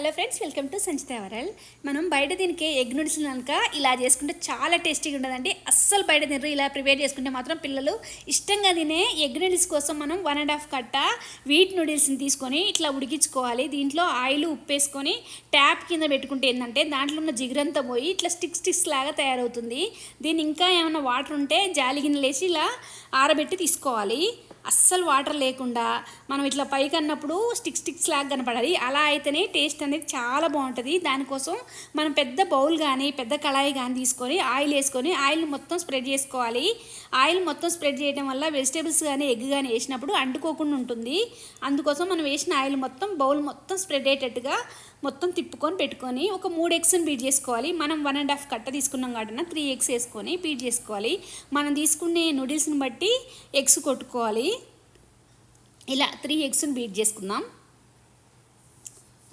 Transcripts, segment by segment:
Hello friends, welcome to సంచిత వరల్. మనం బయట దీనికి ఎగ్ నూడిల్స్ కనుక ఇలా చేసుకుంటే చాలా టేస్టీగా ఉండదండి. అస్సలు బయట తినరు. ఇలా ప్రిపేర్ చేసుకుంటే మాత్రం పిల్లలు ఇష్టంగా తినే ఎగ్ నూడిల్స్ కోసం మనం 1.5 కట్ట వీట్ నూడిల్స్ని తీసుకొని ఇట్లా ఉడికించుకోవాలి. దీంట్లో ఆయిల్ ఉప్పు వేసుకొని ట్యాప్ కింద పెట్టుకుంటే ఏంటంటే దాంట్లో ఉన్న జిగురంతా పోయి ఇట్లా స్టిక్స్ లాగా తయారవుతుంది. దీన్ని ఇంకా ఏమైనా వాటర్ ఉంటే జాలి గిన్నెలు వేసి ఇలా ఆరబెట్టి తీసుకోవాలి. అస్సలు వాటర్ లేకుండా మనం ఇట్లా పైకి అన్నప్పుడు స్టిక్స్ లాగా కనపడాలి. అలా అయితేనే టేస్ట్ అనేది చాలా బాగుంటుంది. దానికోసం మనం పెద్ద బౌల్ కానీ పెద్ద కళాయి కానీ తీసుకొని ఆయిల్ వేసుకొని ఆయిల్ మొత్తం స్ప్రెడ్ చేసుకోవాలి. ఆయిల్ మొత్తం స్ప్రెడ్ చేయడం వల్ల వెజిటేబుల్స్ కానీ ఎగ్ కానీ వేసినప్పుడు అంటుకోకుండా ఉంటుంది. అందుకోసం మనం వేసిన ఆయిల్ మొత్తం బౌల్ మొత్తం స్ప్రెడ్ అయ్యేటట్టుగా మొత్తం తిప్పుకొని పెట్టుకొని ఒక 3 ఎగ్స్ని బీట్ చేసుకోవాలి. మనం 1.5 కట్ట తీసుకున్నాం కాబట్టి 3 ఎగ్స్ వేసుకొని బీట్ చేసుకోవాలి. మనం తీసుకునే నూడిల్స్ని బట్టి ఎగ్స్ కొట్టుకోవాలి. ఇలా 3 ఎగ్స్ని బీట్ చేసుకుందాం.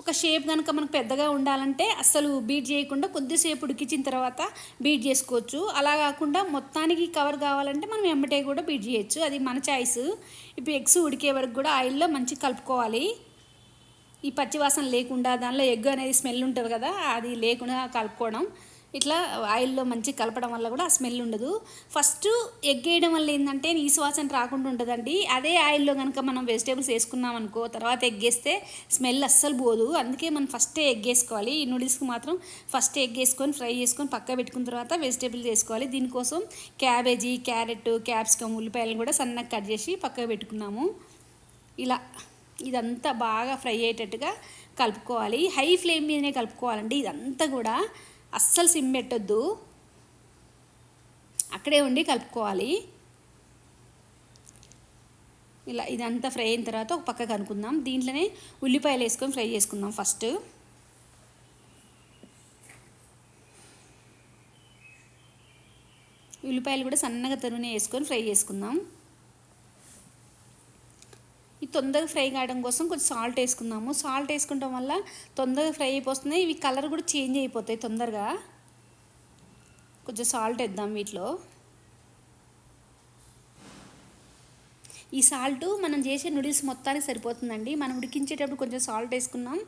ఒక షేప్ కనుక మనకు పెద్దగా ఉండాలంటే అస్సలు బీట్ చేయకుండా కొద్దిసేపు ఉడికించిన తర్వాత బీట్ చేసుకోవచ్చు. అలా కాకుండా మొత్తానికి కవర్ కావాలంటే మనం ఎమ్మటే కూడా బీట్ చేయొచ్చు. అది మన చాయిస్. ఇప్పుడు ఎగ్స్ ఉడికే వరకు కూడా ఆయిల్లో మంచిగా కలుపుకోవాలి. ఈ పచ్చివాసన లేకుండా దానిలో ఎగ్ అనేది స్మెల్ ఉంటుంది కదా, అది లేకుండా కలుపుకోవడం. ఇట్లా ఆయిల్లో మంచిగా కలపడం వల్ల కూడా ఆ స్మెల్ ఉండదు. ఫస్ట్ ఎగ్ వేయడం వల్ల ఏంటంటే నీసు వాసన రాకుండా ఉంటుందండి. అదే ఆయిల్లో కనుక మనం వెజిటేబుల్స్ వేసుకున్నాం అనుకో, తర్వాత ఎగ్ వేస్తే స్మెల్ అస్సలు పోదు. అందుకే మనం ఫస్టే ఎగ్ వేసుకోవాలి. ఈ నూడిల్స్కి మాత్రం ఫస్ట్ ఎగ్ వేసుకొని ఫ్రై చేసుకొని పక్క పెట్టుకున్న తర్వాత వెజిటేబుల్స్ వేసుకోవాలి. దీనికోసం క్యాబేజీ, క్యారెట్, క్యాప్సికమ్, ఉల్లిపాయలను కూడా సన్నగా కట్ చేసి పక్కకు పెట్టుకున్నాము. ఇలా ఇదంతా బాగా ఫ్రై అయ్యేటట్టుగా కలుపుకోవాలి. హై ఫ్లేమ్ మీదనే కలుపుకోవాలండి. ఇదంతా కూడా అస్సలు సిమ్ పెట్టొద్దు, అక్కడే ఉండి కలుపుకోవాలి. ఇలా ఇదంతా ఫ్రై అయిన తర్వాత ఒక పక్కకు అనుకుందాం. దీంట్లోనే ఉల్లిపాయలు వేసుకొని ఫ్రై చేసుకుందాం. ఫస్ట్ ఉల్లిపాయలు కూడా సన్నగా తరువునే వేసుకొని ఫ్రై చేసుకుందాం. ఈ తొందరగా ఫ్రై కావడం కోసం కొంచెం సాల్ట్ వేసుకుందాము. సాల్ట్ వేసుకోవడం వల్ల తొందరగా ఫ్రై అయిపోతున్నాయి. ఇవి కలర్ కూడా చేంజ్ అయిపోతాయి తొందరగా. కొంచెం సాల్ట్ వేద్దాం వీటిలో. ఈ సాల్ట్ మనం చేసే నూడిల్స్ మొత్తానికి సరిపోతుందండి. మనం ఉడికించేటప్పుడు కొంచెం సాల్ట్ వేసుకున్నాం,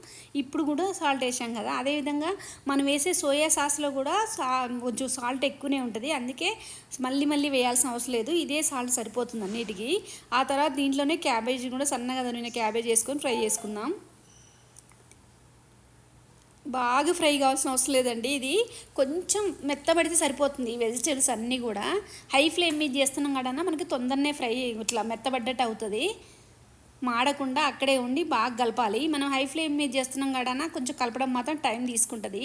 ఇప్పుడు కూడా సాల్ట్ వేసాం కదా. అదేవిధంగా మనం వేసే సోయా సాస్లో కూడా కొంచెం సాల్ట్ ఎక్కువనే ఉంటుంది. అందుకే మళ్ళీ వేయాల్సిన అవసరం లేదు. ఇదే సాల్ట్ సరిపోతుంది అన్నిటికీ. ఆ తర్వాత దీంట్లోనే క్యాబేజీ కూడా సన్నగా తరిగిన క్యాబేజీ వేసుకొని ఫ్రై చేసుకుందాం. బాగా ఫ్రై కావాల్సిన అవసరం లేదండి. ఇది కొంచెం మెత్తబడితే సరిపోతుంది. వెజిటేబుల్స్ అన్నీ కూడా హై ఫ్లేమ్ మీద చేస్తున్నాం కదా, మనకి తొందరనే ఫ్రై ఇట్లా మెత్తబడ్డట్టు అవుతుంది. మాడకుండా అక్కడే ఉండి బాగా కలపాలి. మనం హై ఫ్లేమ్ మీద చేస్తున్నాం కదా, కొంచెం కలపడం మాత్రం టైం తీసుకుంటుంది.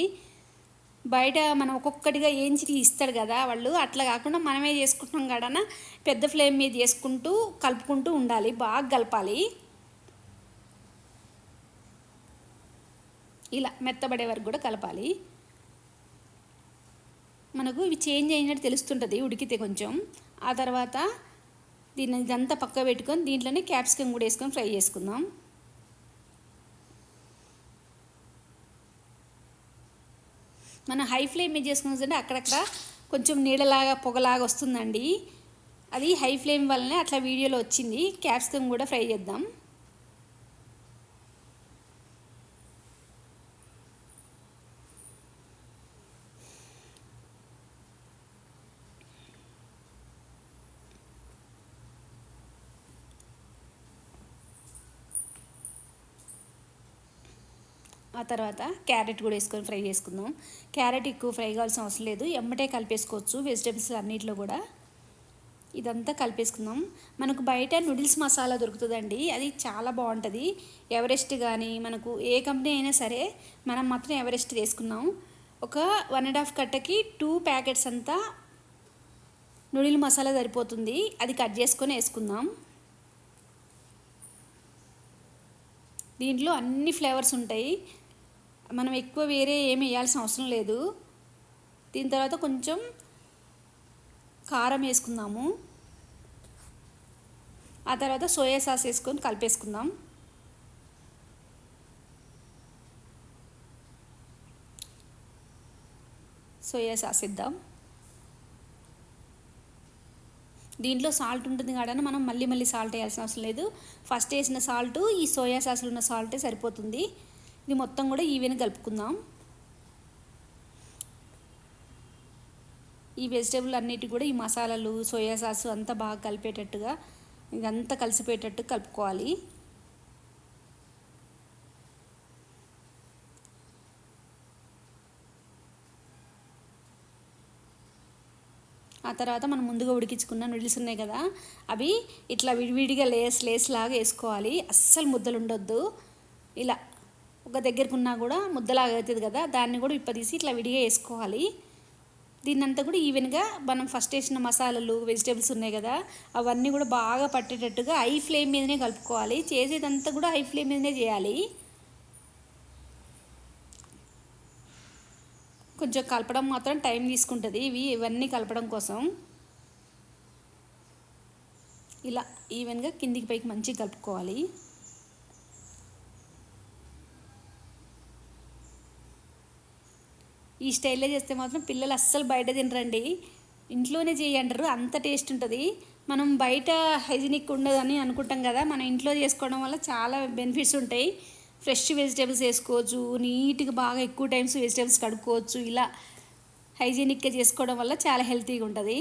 బయట మనం ఒక్కొక్కటిగా ఏంచి ఇస్తాడు కదా వాళ్ళు, అట్లా కాకుండా మనమే చేసుకుంటున్నాం కదా, పెద్ద ఫ్లేమ్ మీద చేసుకుంటూ కలుపుకుంటూ ఉండాలి. బాగా కలపాలి. ఇలా మెత్తబడే వరకు కూడా కలపాలి. మనకు ఇవి చేంజ్ అయినట్టు తెలుస్తుంటుంది ఉడికితే కొంచెం. ఆ తర్వాత ఇదంతా పక్క పెట్టుకొని దీంట్లోనే క్యాప్సికమ్ కూడా వేసుకొని ఫ్రై చేసుకుందాం. మనం హై ఫ్లేమ్ మీద చేసుకుంటే అక్కడక్కడ కొంచెం నీడలాగా పొగలాగా వస్తుందండి. అది హై ఫ్లేమ్ వల్లనే అట్లా వీడియోలో వచ్చింది. క్యాప్సికమ్ కూడా ఫ్రై చేద్దాం. ఆ తర్వాత క్యారెట్ కూడా వేసుకొని ఫ్రై చేసుకుందాం. క్యారెట్ ఎక్కువ ఫ్రై కావాల్సిన అవసరం లేదు, ఎమ్మటే కలిపేసుకోవచ్చు వెజిటేబుల్స్ అన్నిటిలో కూడా. ఇదంతా కలిపేసుకుందాం. మనకు బయట నూడిల్స్ మసాలా దొరుకుతుందండి, అది చాలా బాగుంటుంది. ఎవరెస్ట్ కానీ మనకు ఏ కంపెనీ అయినా సరే, మనం మాత్రం ఎవరెస్ట్ వేసుకున్నాం. ఒక 1.5 కట్టకి 2 ప్యాకెట్స్ అంతా నూడిల్ మసాలా సరిపోతుంది. అది కట్ చేసుకొని వేసుకుందాం. దీంట్లో అన్ని ఫ్లేవర్స్ ఉంటాయి. మనం ఎక్కువ వేరే ఏమి వేయాల్సిన అవసరం లేదు. దీని తర్వాత కొంచెం కారం వేసుకుందాము. ఆ తర్వాత సోయా సాస్ వేసుకొని కలిపేసుకుందాం. సోయా సాస్ ఇద్దాం. దీంట్లో సాల్ట్ ఉంటుంది కాబట్టి మనం మళ్ళీ సాల్ట్ వేయాల్సిన అవసరం లేదు. ఫస్ట్ వేసిన సాల్ట్ ఈ సోయా సాస్లో ఉన్న సాల్టే సరిపోతుంది. ఇది మొత్తం కూడా ఈవెన్ కలుపుకుందాం. ఈ వెజిటేబుల్ అన్నిటి కూడా ఈ మసాలాలు సోయా సాసు అంతా బాగా కలిపేటట్టుగా ఇదంతా కలిసిపోయేటట్టు కలుపుకోవాలి. ఆ తర్వాత మనం ముందుగా ఉడికించుకున్న నూడిల్స్ ఉన్నాయి కదా, అవి ఇట్లా విడివిడిగా లేస్ లాగా వేసుకోవాలి. అస్సలు ముద్దలు ఉండొద్దు. ఇలా ఒక దగ్గరకున్నా కూడా ముద్దలాగా అవుతుంది కదా, దాన్ని కూడా విప్పదీసి ఇట్లా విడిగా వేసుకోవాలి. దీన్నంతా కూడా ఈవెన్గా మనం ఫస్ట్ వేసిన మసాలాలు వెజిటేబుల్స్ ఉన్నాయి కదా, అవన్నీ కూడా బాగా పట్టేటట్టుగా హై ఫ్లేమ్ మీదనే కలుపుకోవాలి. చేసేదంతా కూడా హై ఫ్లేమ్ మీదనే చేయాలి. కొంచెం కలపడం మాత్రం టైం తీసుకుంటుంది ఇవన్నీ కలపడం కోసం. ఇలా ఈవెన్గా కిందికి పైకి మంచిగా కలుపుకోవాలి. ఈ స్టైల్లో చేస్తే మాత్రం పిల్లలు అస్సలు బయట తినరండి, ఇంట్లోనే చేయంటారు, అంత టేస్ట్ ఉంటుంది. మనం బయట హైజీనిక్ ఉండదని అనుకుంటాం కదా, మనం ఇంట్లో చేసుకోవడం వల్ల చాలా బెనిఫిట్స్ ఉంటాయి. ఫ్రెష్ వెజిటేబుల్స్ వేసుకోవచ్చు, నీట్గా బాగా ఎక్కువ టైమ్స్ వెజిటేబుల్స్ కడుక్కోవచ్చు. ఇలా హైజీనిక్గా చేసుకోవడం వల్ల చాలా హెల్తీగా ఉంటుంది.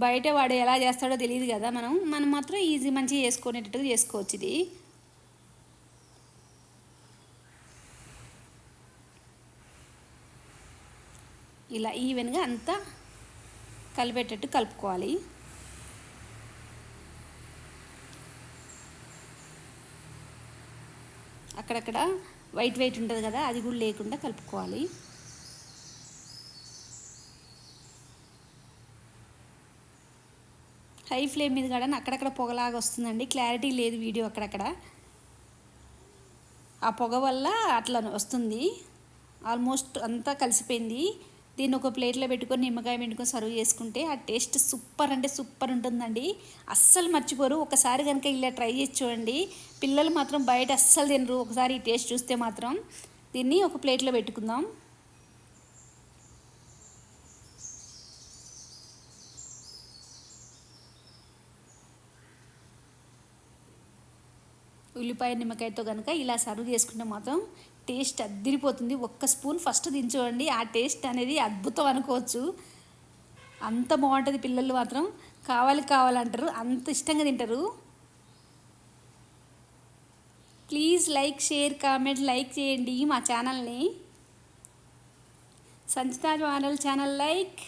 బయట వాడు ఎలా చేస్తాడో తెలియదు కదా, మనం మాత్రం ఈజీ మంచిగా చేసుకునేటట్టుగా చేసుకోవచ్చు. ఇది ఇలా ఈవెన్గా అంతా కలిపేటట్టు కలుపుకోవాలి. అక్కడక్కడ వైట్ ఉంటుంది కదా, అది కూడా లేకుండా కలుపుకోవాలి. హై ఫ్లేమ్ మీద కూడా అక్కడక్కడ పొగలాగా వస్తుందండి, క్లారిటీ లేదు వీడియో అక్కడక్కడ. ఆ పొగ వల్ల అట్లా వస్తుంది. ఆల్మోస్ట్ అంతా కలిసిపోయింది. దీన్ని ఒక ప్లేట్లో పెట్టుకొని నిమ్మకాయ పిండుకొని సర్వ్ చేసుకుంటే ఆ టేస్ట్ సూపర్ అంటే సూపర్ ఉంటుందండి. అస్సలు మర్చిపోరు. ఒకసారి కనుక ఇలా ట్రై చేసి చూడండి. పిల్లలు మాత్రం బయట అస్సలు తినరు. ఒకసారి ఈ టేస్ట్ చూస్తే మాత్రం. దీన్ని ఒక ప్లేట్లో పెట్టుకుందాం. ఉల్లిపాయ నిమ్మకాయతో కనుక ఇలా సర్వ్ చేసుకుంటే మాత్రం టేస్ట్ అద్దిరిపోతుంది. ఒక్క స్పూన్ ఫస్ట్ దించుకోండి, ఆ టేస్ట్ అనేది అద్భుతం అనుకోవచ్చు. అంత బాగుంటుంది. పిల్లలు మాత్రం కావాలంటారు, అంత ఇష్టంగా తింటారు. Please like, share, comment, like చేయండి మా ఛానల్ని. సంచితా ఛానల్ లైక్.